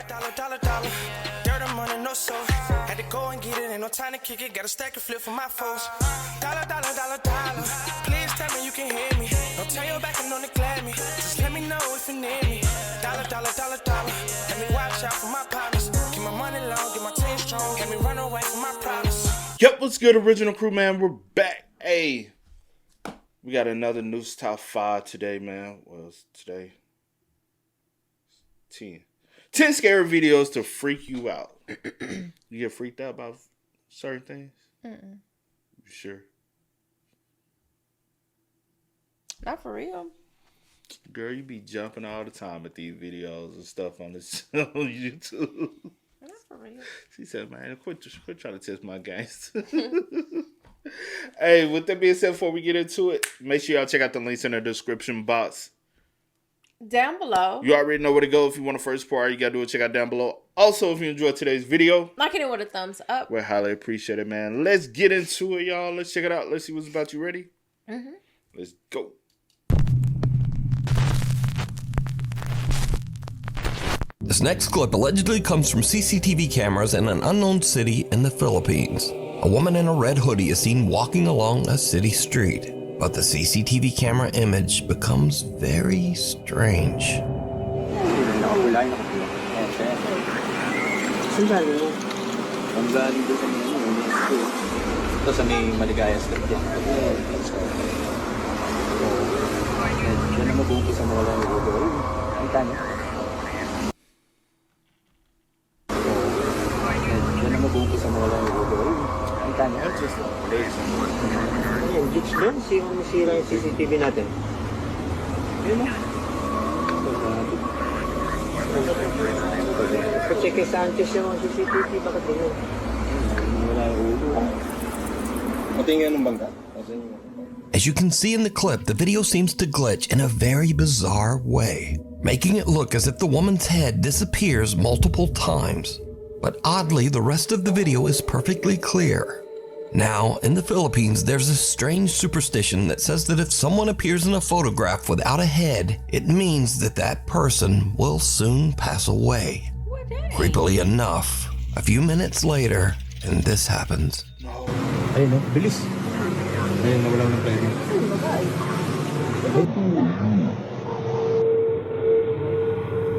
Dollar. Dirt and money, no soul. Had to go and get it, ain't no time to kick it. Got a stack of flip for my foes. Dollar. Please tell me you can hear me. Don't turn your back and don't neglect me. Just let me know if you need me. Dollar. Let me watch out for my partners. Keep my money long, get my team strong. Let me run away from my problems. Yep, what's good, original crew, man? We're back. Hey, we got another news top 5 today, man. Well, it's today 10 scary videos to freak you out. You get freaked out about certain things? Mm-mm. You sure? Not for real. Girl, you be jumping all the time at these videos and stuff on this on YouTube. Not for real. She said, man, quit trying to test my games. Hey, with that being said, before we get into it, make sure y'all check out the links in the description box. Down below. You already know where to go if you want the first part. You got to do it. Check out down below. Also, if you enjoyed today's video, like it with a thumbs up. We highly appreciate it, man. Let's get into it, y'all. Let's check it out. Let's see what's about. You ready? Mm-hmm. Let's go. This next clip allegedly comes from CCTV cameras in an unknown city in the Philippines. A woman in a red hoodie is seen walking along a city street, but the CCTV camera image becomes very strange. That's just amazing. Ayan, glitch doon. Masira yung CCTV natin. Ayun mo. Pacheck kay Sanchez yung CCTV. Bakit ganyan? Wala yung ulo. Pati nga nung bangka. As you can see in the clip, the video seems to glitch in a very bizarre way, making it look as if the woman's head disappears multiple times. But oddly, the rest of the video is perfectly clear. Now, in the Philippines, there's a strange superstition that says that if someone appears in a photograph without a head, it means that that person will soon pass away. Creepily enough, a few minutes later, and this happens. Ayun no, bilis. Ayun, nawala ng pwede.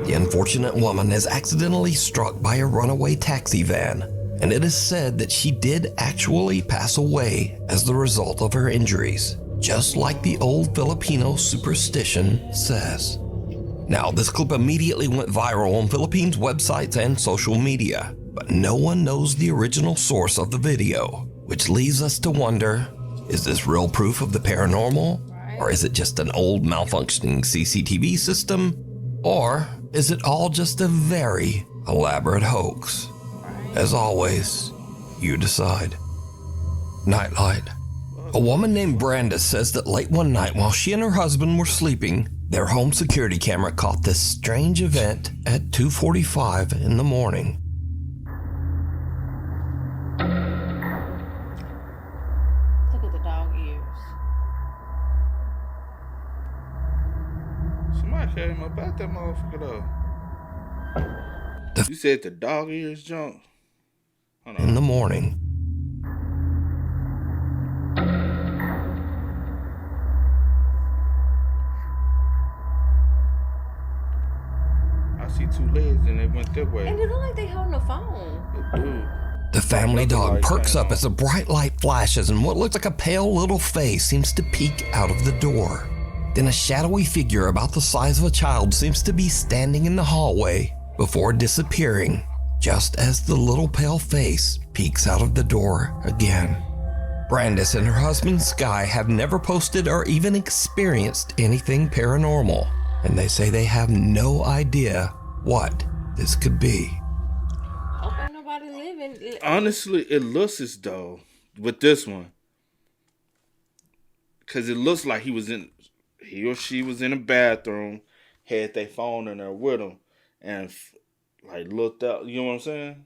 The unfortunate woman is accidentally struck by a runaway taxi van, and it is said that she did actually pass away as the result of her injuries, just like the old Filipino superstition says. Now, this clip immediately went viral on Philippines websites and social media, but no one knows the original source of the video, which leaves us to wonder, is this real proof of the paranormal? Or is it just an old malfunctioning CCTV system? Or is it all just a very elaborate hoax? As always, you decide. Nightlight. A woman named Brandis says that late one night while she and her husband were sleeping, their home security camera caught this strange event at 2:45 in the morning. Look at the dog ears. Somebody came about that motherfucker though. You said the dog ears jump? In the morning. I see two legs and they went that way. And it look like they holding a phone. It do. The family dog perks up as a bright light flashes and what looks like a pale little face seems to peek out of the door. Then a shadowy figure about the size of a child seems to be standing in the hallway before disappearing, just as the little pale face peeks out of the door again. Brandis and her husband Sky have never posted or even experienced anything paranormal, and they say they have no idea what this could be. Hope ain't nobody living. Honestly, it looks as though with this one, because it looks like he or she was in a bathroom, had their phone in there with them, and like looked up. You know what I'm saying?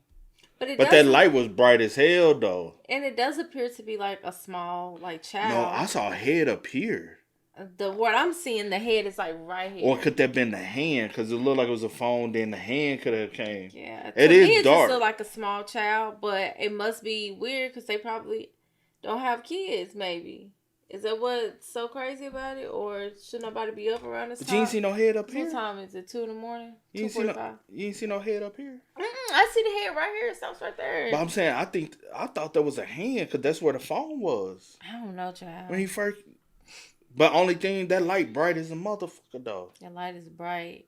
But that light was bright as hell though. And it does appear to be like a small, like child. No, I saw a head up here. what I'm seeing, the head is like right here. Or could that been the hand? Because it looked like it was a phone. Then the hand could have came. Yeah, it is dark. Just look like a small child, but it must be weird because they probably don't have kids. Maybe is that what's so crazy about it, or should nobody be up around this time? You ain't see no head up here. What time is it? 2 in the morning. You ain't see no head up here. I see the head right here. It stops right there. But I'm saying, I thought that was a hand because that's where the phone was. I don't know, child. When he first. But only thing, that light bright as a motherfucker, though. That light is bright.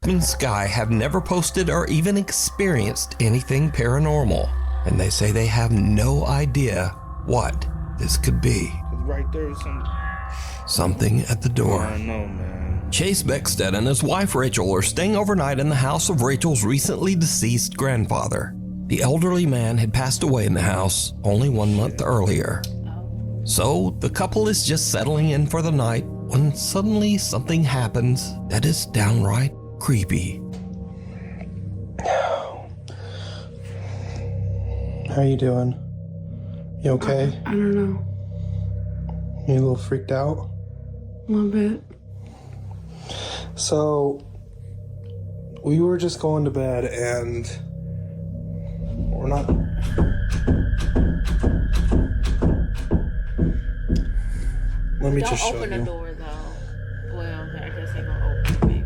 And Sky have never posted or even experienced anything paranormal, and they say they have no idea what this could be. Right there is something at the door. I know, man. Chase Beckstead and his wife Rachel are staying overnight in the house of Rachel's recently deceased grandfather. The elderly man had passed away in the house only 1 month earlier. So the couple is just settling in for the night when suddenly something happens that is downright creepy. How you doing? You okay? I don't know. You a little freaked out? A little bit. So, we were just going to bed and we're not... Let me just show you. Don't open the door, though. Well, I guess they're gonna open it,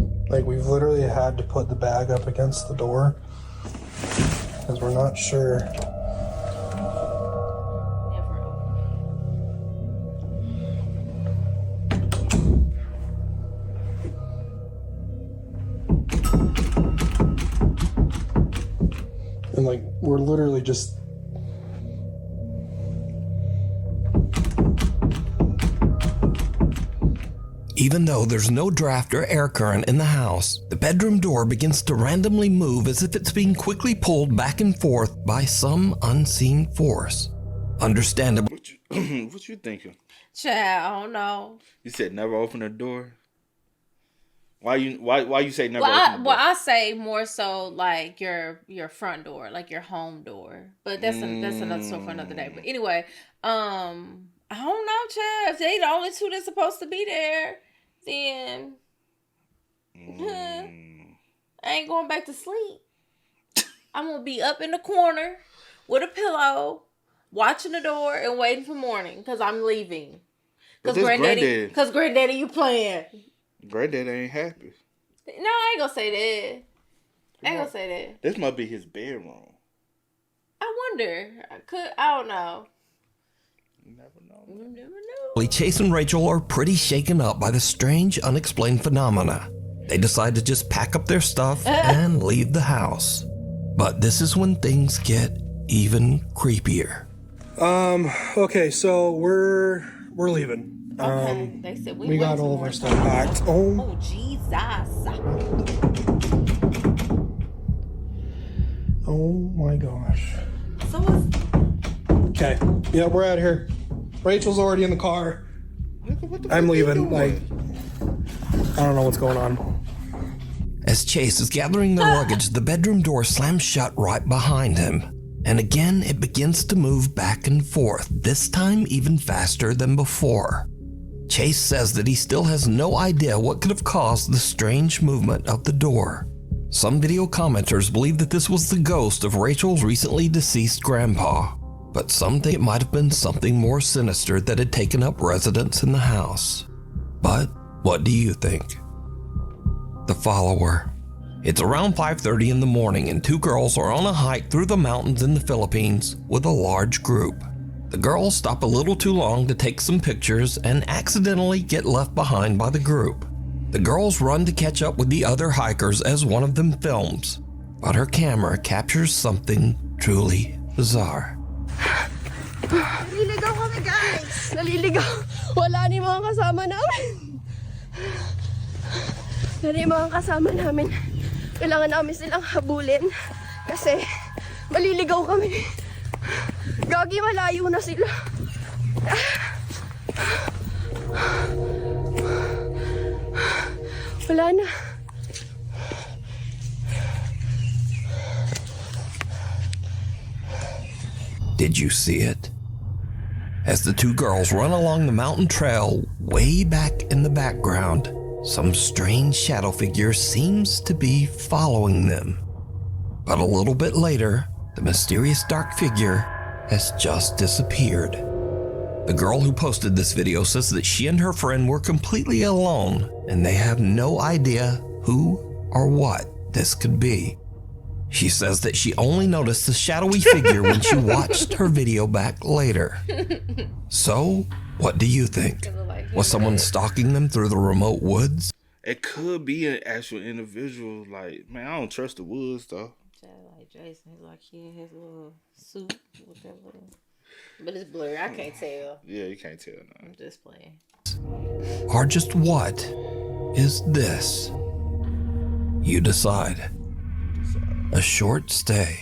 maybe. Like, we've literally had to put the bag up against the door because we're not sure. Never open And, like, we're literally just... Even though there's no draft or air current in the house, the bedroom door begins to randomly move as if it's being quickly pulled back and forth by some unseen force. Understandably. What you thinking? Child, I don't know. You said never open the door? Why you say never open the door? Well, I say more so like your front door, like your home door. But that's another story for another day. But anyway, I don't know, child. If they the only two that's supposed to be there, then I ain't going back to sleep. I'm gonna be up in the corner with a pillow, watching the door and waiting for morning because I'm leaving. Because granddaddy, you playing. Granddaddy ain't happy. No, I ain't gonna say that. This might be his bedroom. I wonder. I don't know. You never know. You never know. Chase and Rachel are pretty shaken up by the strange, unexplained phenomena. They decide to just pack up their stuff and leave the house. But this is when things get even creepier. Okay, so we're leaving. Okay, they said we got all of our stuff packed. Oh, Jesus. Oh my gosh. So what's... Okay, yeah, we're out of here. Rachel's already in the car. I'm leaving. Like, I don't know what's going on. As Chase is gathering their luggage, the bedroom door slams shut right behind him. And again, it begins to move back and forth, this time even faster than before. Chase says that he still has no idea what could have caused the strange movement of the door. Some video commenters believe that this was the ghost of Rachel's recently deceased grandpa, but some think it might have been something more sinister that had taken up residence in the house. But what do you think? The Follower. It's around 5:30 in the morning and two girls are on a hike through the mountains in the Philippines with a large group. The girls stop a little too long to take some pictures and accidentally get left behind by the group. The girls run to catch up with the other hikers as one of them films, but her camera captures something truly bizarre. Naliligaw kami, guys! Naliligaw! Wala ni mga kasama namin! Wala ni mga kasama namin. Kailangan namin silang habulin kasi maliligaw kami. Gagi, malayo na sila. Wala na. Did Did you see it? As the two girls run along the mountain trail, way back in the background, some strange shadow figure seems to be following them. But a little bit later, the mysterious dark figure has just disappeared. The girl who posted this video says that she and her friend were completely alone and they have no idea who or what this could be. She says that she only noticed the shadowy figure when she watched her video back later. So, what do you think? Was someone stalking them through the remote woods? It could be an actual individual. Like, man, I don't trust the woods, though. Like Jason, he's like he in his little suit with that little... But it's blurry, I can't tell. Yeah, you can't tell now. I'm just playing. Or just what is this? You decide. A short stay.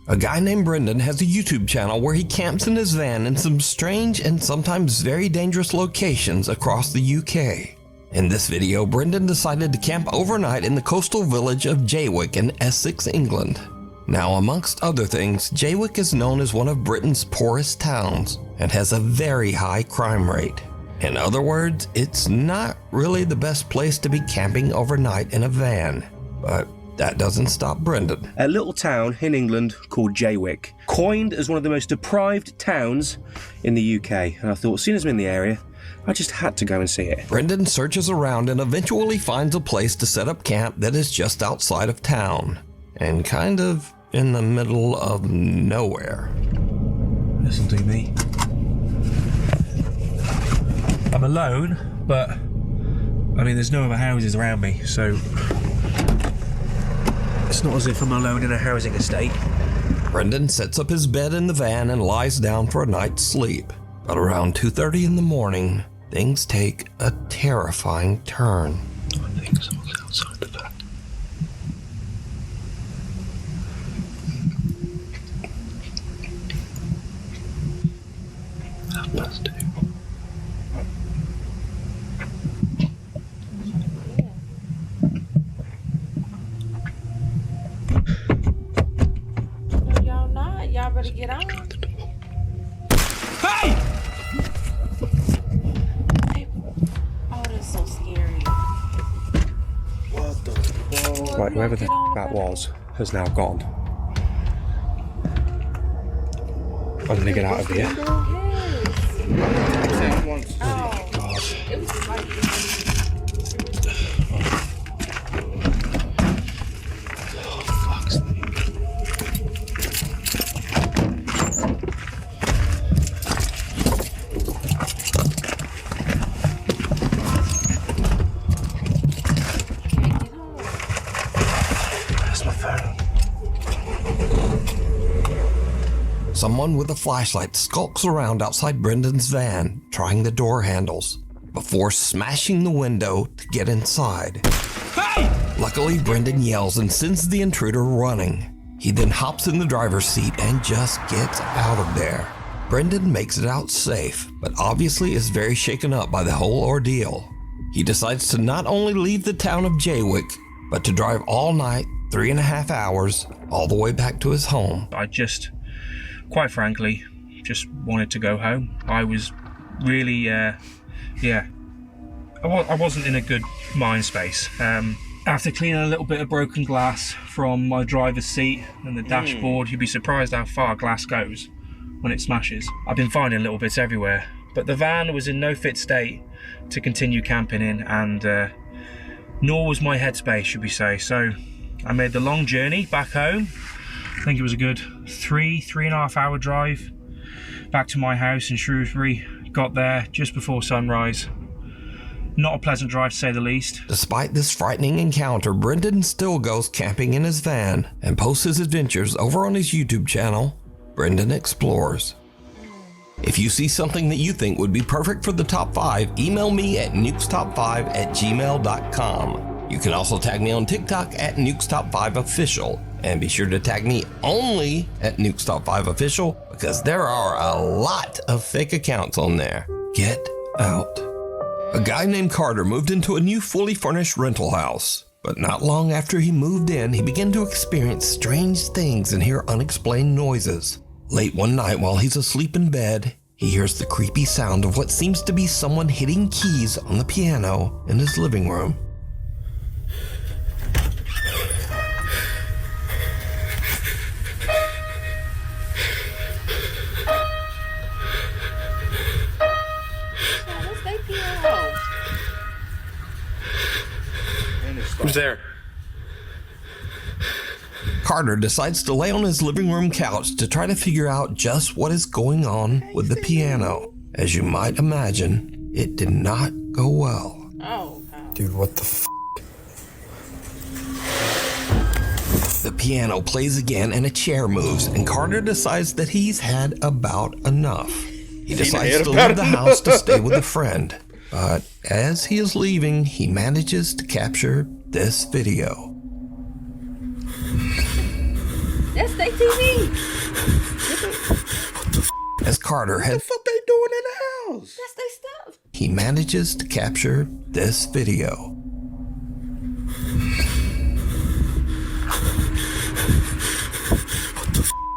A guy named Brendan has a YouTube channel where he camps in his van in some strange and sometimes very dangerous locations across the UK. In this video, Brendan decided to camp overnight in the coastal village of Jaywick in Essex, England. Now, amongst other things, Jaywick is known as one of Britain's poorest towns and has a very high crime rate. In other words, it's not really the best place to be camping overnight in a van. But that doesn't stop Brendan. A little town in England called Jaywick, coined as one of the most deprived towns in the UK. And I thought, as soon as I'm in the area, I just had to go and see it. Brendan searches around and eventually finds a place to set up camp that is just outside of town and kind of in the middle of nowhere. This'll do me. I'm alone, but I mean, there's no other houses around me, so it's not as if I'm alone in a housing estate. Brendan sets up his bed in the van and lies down for a night's sleep. But around 2:30 in the morning, things take a terrifying turn. I think someone's outside the van. That's two. Y'all not? Y'all better get on. Hey! Oh, that's so scary. What the fuck? Right, whoever the that was has now gone. I'm gonna get out of here. Oh, God. it was like... Someone with a flashlight skulks around outside Brendan's van, trying the door handles, before smashing the window to get inside. Hey! Luckily, Brendan yells and sends the intruder running. He then hops in the driver's seat and just gets out of there. Brendan makes it out safe, but obviously is very shaken up by the whole ordeal. He decides to not only leave the town of Jaywick, but to drive all night, 3.5 hours, all the way back to his home. I just, quite frankly, just wanted to go home. I was really, I wasn't in a good mind space. After cleaning a little bit of broken glass from my driver's seat and the dashboard, you'd be surprised how far glass goes when it smashes. I've been finding little bits everywhere, but the van was in no fit state to continue camping in, and nor was my headspace, should we say. So I made the long journey back home. I think it was a good 3.5 hour drive back to my house in Shrewsbury. Got there just before sunrise. Not a pleasant drive, to say the least. Despite this frightening encounter, Brendan still goes camping in his van and posts his adventures over on his YouTube channel, Brendan Explores. If you see something that you think would be perfect for the top 5, email me at nukestop5@gmail.com. You can also tag me on TikTok at nukestop5official, and be sure to tag me only at nukestop5official because there are a lot of fake accounts on there. Get out. A guy named Carter moved into a new fully furnished rental house, but not long after he moved in, he began to experience strange things and hear unexplained noises. Late one night while he's asleep in bed, he hears the creepy sound of what seems to be someone hitting keys on the piano in his living room. Who's there? Carter decides to lay on his living room couch to try to figure out just what is going on with the piano. As you might imagine, it did not go well. Oh, God. Dude, what the f? The piano plays again and a chair moves, and Carter decides that he's had about enough. He decides to leave the house to stay with a friend. But as he is leaving, he manages to capture this video. That's their TV. As Carter What the fuck they doing in the house? That's their stuff. he manages to capture this video.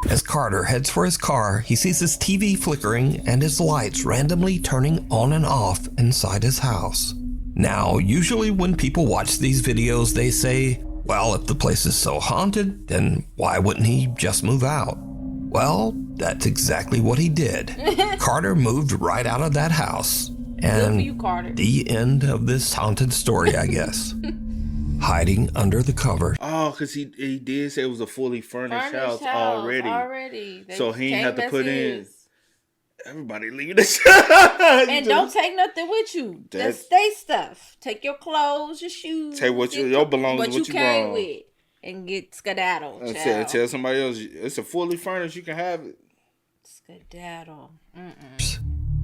As Carter heads for his car, he sees his TV flickering and his lights randomly turning on and off inside his house. Now, usually when people watch these videos, they say, well, if the place is so haunted, then why wouldn't he just move out? Well, that's exactly what he did. Carter moved right out of that house. And good for you, Carter. The end of this haunted story, I guess. Hiding under the covers. Oh, because he did say it was a fully furnished house already. So he ain't have to put in. Everybody leave this. And don't take nothing with you. That's stay stuff. Take your clothes, your shoes. Take what your belongings, what you came carry with, and get skedaddle. Tell somebody else it's a fully furnished. You can have it. Skedaddle.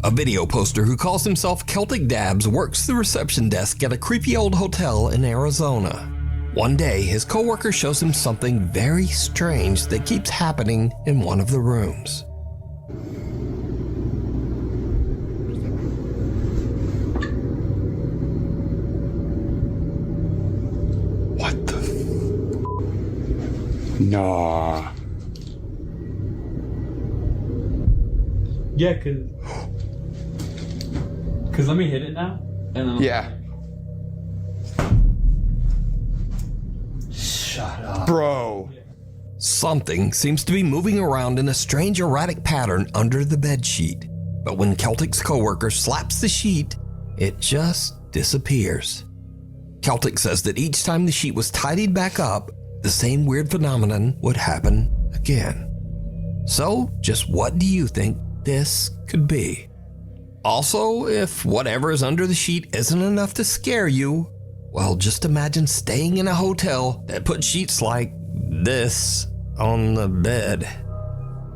A video poster who calls himself Celtic Dabs works the reception desk at a creepy old hotel in Arizona. One day, his coworker shows him something very strange that keeps happening in one of the rooms. What the? Nah. Yeah, cause let me hit it now, and then Yeah. Shut up, Bro. Something seems to be moving around in a strange erratic pattern under the bedsheet. But when Celtic's coworker slaps the sheet, it just disappears. Celtic says that each time the sheet was tidied back up, the same weird phenomenon would happen again. So, just what do you think this could be? Also, if whatever is under the sheet isn't enough to scare you, well, just imagine staying in a hotel that put sheets like this on the bed.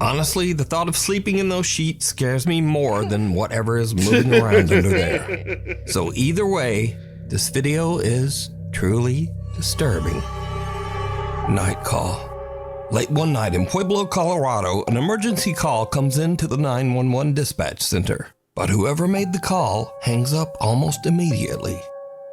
Honestly, the thought of sleeping in those sheets scares me more than whatever is moving around under there. So either way, this video is truly disturbing. Night call. Late one night in Pueblo, Colorado, an emergency call comes into the 911 dispatch center. But whoever made the call hangs up almost immediately.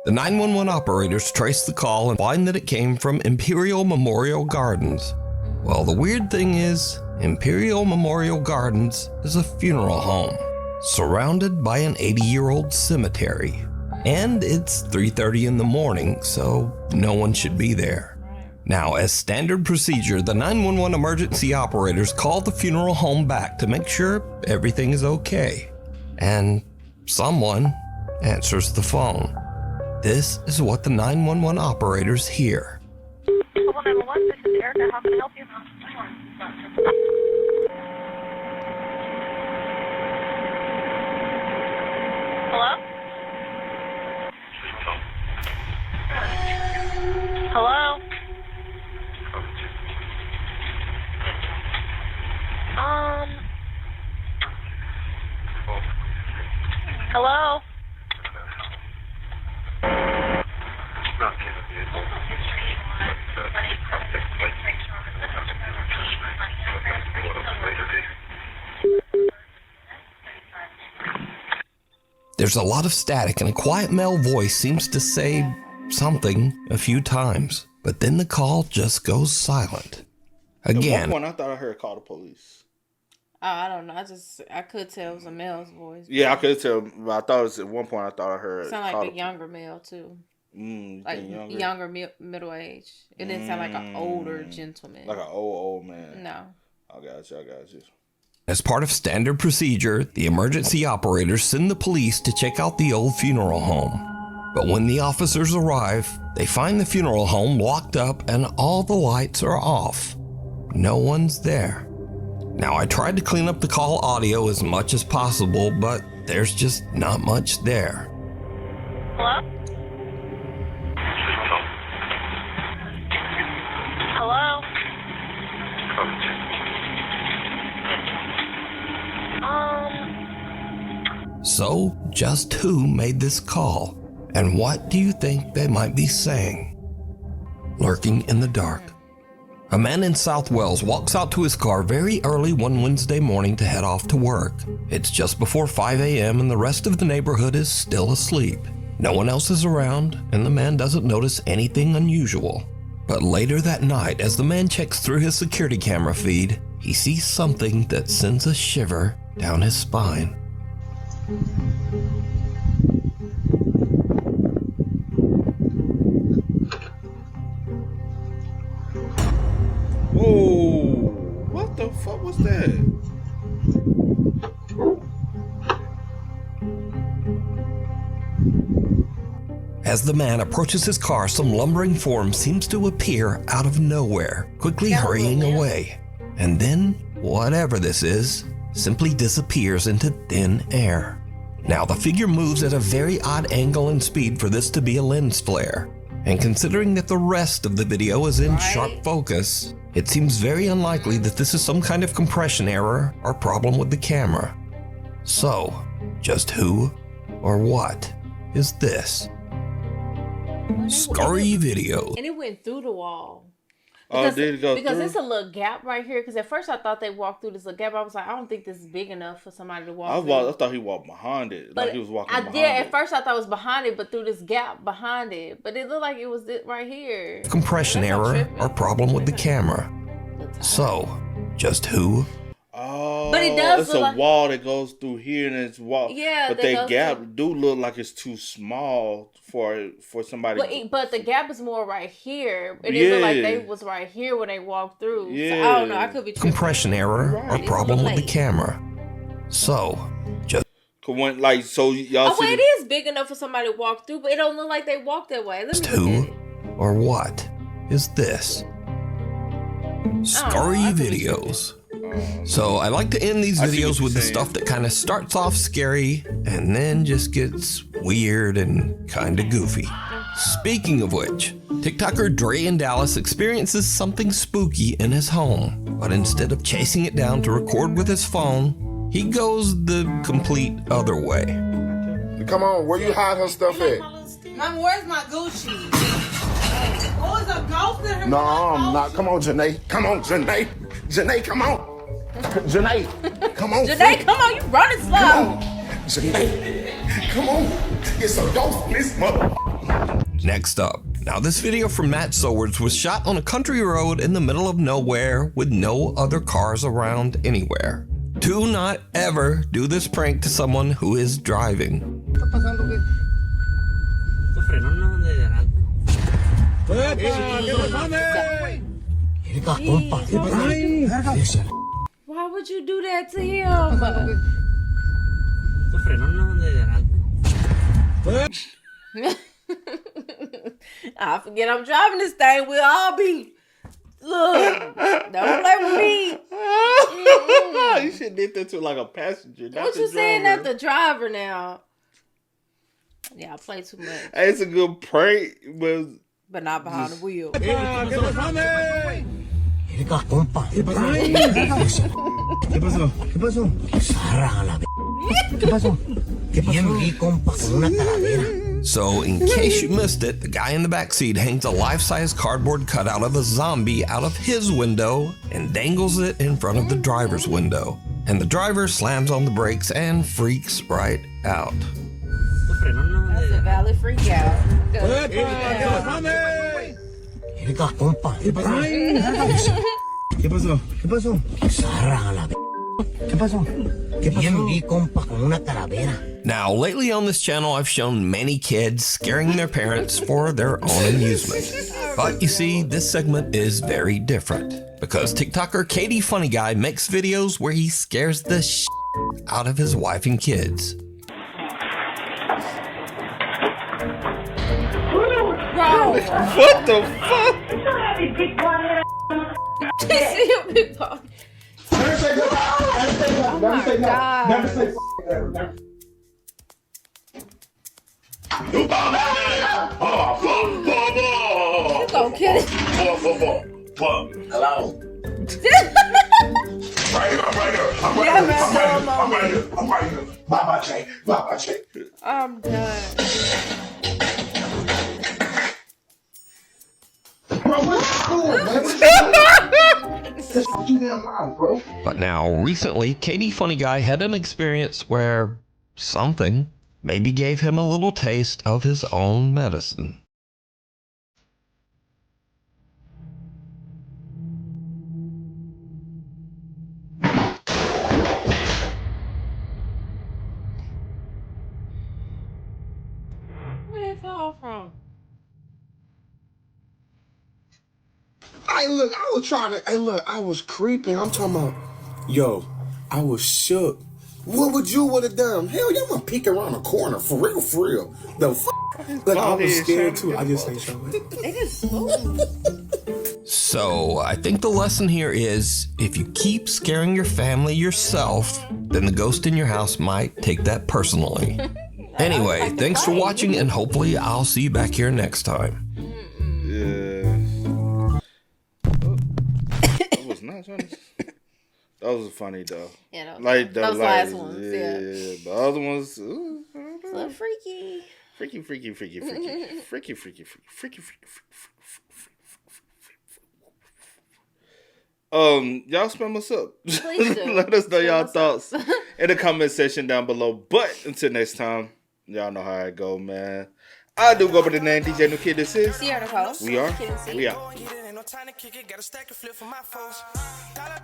The 911 operators trace the call and find that it came from Imperial Memorial Gardens. Well, the weird thing is, Imperial Memorial Gardens is a funeral home, surrounded by an 80-year-old cemetery. And it's 3:30 in the morning, so no one should be there. Now, as standard procedure, the 911 emergency operators call the funeral home back to make sure everything is okay. And someone answers the phone. This is what the 911 operators hear. 911, this is Erica. How can I help you? Hello? Hello? Hello? There's a lot of static and a quiet male voice seems to say something a few times, but then the call just goes silent. Again. At one point, I thought I heard call the police. I don't know. I could tell it was a male's voice. Yeah, I could tell. But I thought it was at one point. I thought I heard. It sounded like a younger male too. Like younger middle age. It didn't sound like an older gentleman. Like an old man. No. I got you. As part of standard procedure, the emergency operators send the police to check out the old funeral home. But when the officers arrive, they find the funeral home locked up and all the lights are off. No one's there. Now, I tried to clean up the call audio as much as possible, but there's just not much there. Hello? Hello? So, just who made this call? And what do you think they might be saying? Lurking in the dark. A man in South Wales walks out to his car very early one Wednesday morning to head off to work. It's just before 5 a.m. and the rest of the neighborhood is still asleep. No one else is around, and the man doesn't notice anything unusual. But later that night, as the man checks through his security camera feed, he sees something that sends a shiver down his spine. Whoa! What the fuck was that? As the man approaches his car, some lumbering form seems to appear out of nowhere, quickly hurrying away. And then, whatever this is, simply disappears into thin air. Now, the figure moves at a very odd angle and speed for this to be a lens flare. And considering that the rest of the video is in sharp focus, it seems very unlikely that this is some kind of compression error or problem with the camera. So, just who or what is this? Scary videos. And it went through the wall. Because, did it go because through? there's a little gap right here. Because at first I thought they walked through this little gap. I was like, I don't think this is big enough for somebody to walk through. I thought he walked behind it. But like he was walking behind it. At first I thought it was behind it, but through this gap behind it. But it looked like it was right here. Compression error or problem with the camera. So, just who? Oh, but it does it's look a like... wall that goes through here, and it's wall. Yeah, but that gap do look like it's too small for somebody. But the gap is more right here. It looked like they was right here when they walked through. Yeah. So I don't know. I could be tripping. Compression error or problem with the camera. So, just when so y'all. Oh, wait, it is big enough for somebody to walk through, but it don't look like they walked that way. Let me who or what is this? Scary videos. So I like to end these videos with the stuff that kind of starts off scary and then just gets weird and kind of goofy. Speaking of which, TikToker Dre in Dallas experiences something spooky in his home, but instead of chasing it down to record with his phone, he goes the complete other way. Come on, where you hide her stuff at? Mom, where's my Gucci? Oh, is a ghost in her? No, I'm not. Come on, Janae. Come on, Janae. Janae, come on. Janae, come on. Janae, come on. You running slow. Come on. Janae, come on. It's a ghost in this mother. Next up. Now, this video from Matt Sowards was shot on a country road in the middle of nowhere with no other cars around anywhere. Do not ever do this prank to someone who is driving. Why would you do that to him? I forget I'm driving this thing. We'll all be. Look, don't play with me. You should did that to like a passenger. Not What the you saying driver. at the driver now? Yeah, I play too much. Hey, it's a good prank, but not behind the wheel. So, in case you missed it, the guy in the backseat hangs a life-size cardboard cutout of a zombie out of his window and dangles it in front of the driver's window. And the driver slams on the brakes and freaks right out. That's a valid freak out. Now, lately on this channel, I've shown many kids scaring their parents for their own amusement. But you see, this segment is very different because TikToker Katie Funny Guy makes videos where he scares the shit out of his wife and kids. What the fuck? Big ball. Oh my God. You gonna kill it? Hello. I'm right here. Bye-bye, Jay. Bye-bye, Jay. I'm done. Bro, what's going on, bro? But now, recently, Katie Funny Guy had an experience where something maybe gave him a little taste of his own medicine. Where did it fall from? I was creeping. I'm talking about, yo, I was shook. What would you would have done? Hell, y'all gonna peek around the corner. For real. The f***. Like, I was scared too. I just ain't showing it. They just moved. So, I think the lesson here is, if you keep scaring your family yourself, then the ghost in your house might take that personally. Anyway, thanks for watching, and hopefully I'll see you back here next time. Yeah. That was not funny. That was funny though. Yeah, like those last ones. Yeah. The other ones. It's a little freaky. Freaky. Y'all spam us up. Please do. Let us know y'all us thoughts in the comment section down below. But until next time, y'all know how it go, man. I do go by the name DJ New Kid. This is Sierra Nicole. We are. We out. Time to kick it, got a stack of flip for my foes. Dollar.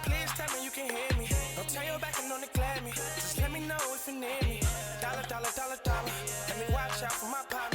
Please tell me you can hear me. Don't turn your back and don't neglect me. Just let me know if you need me. Dollar. Let me watch out for my partner.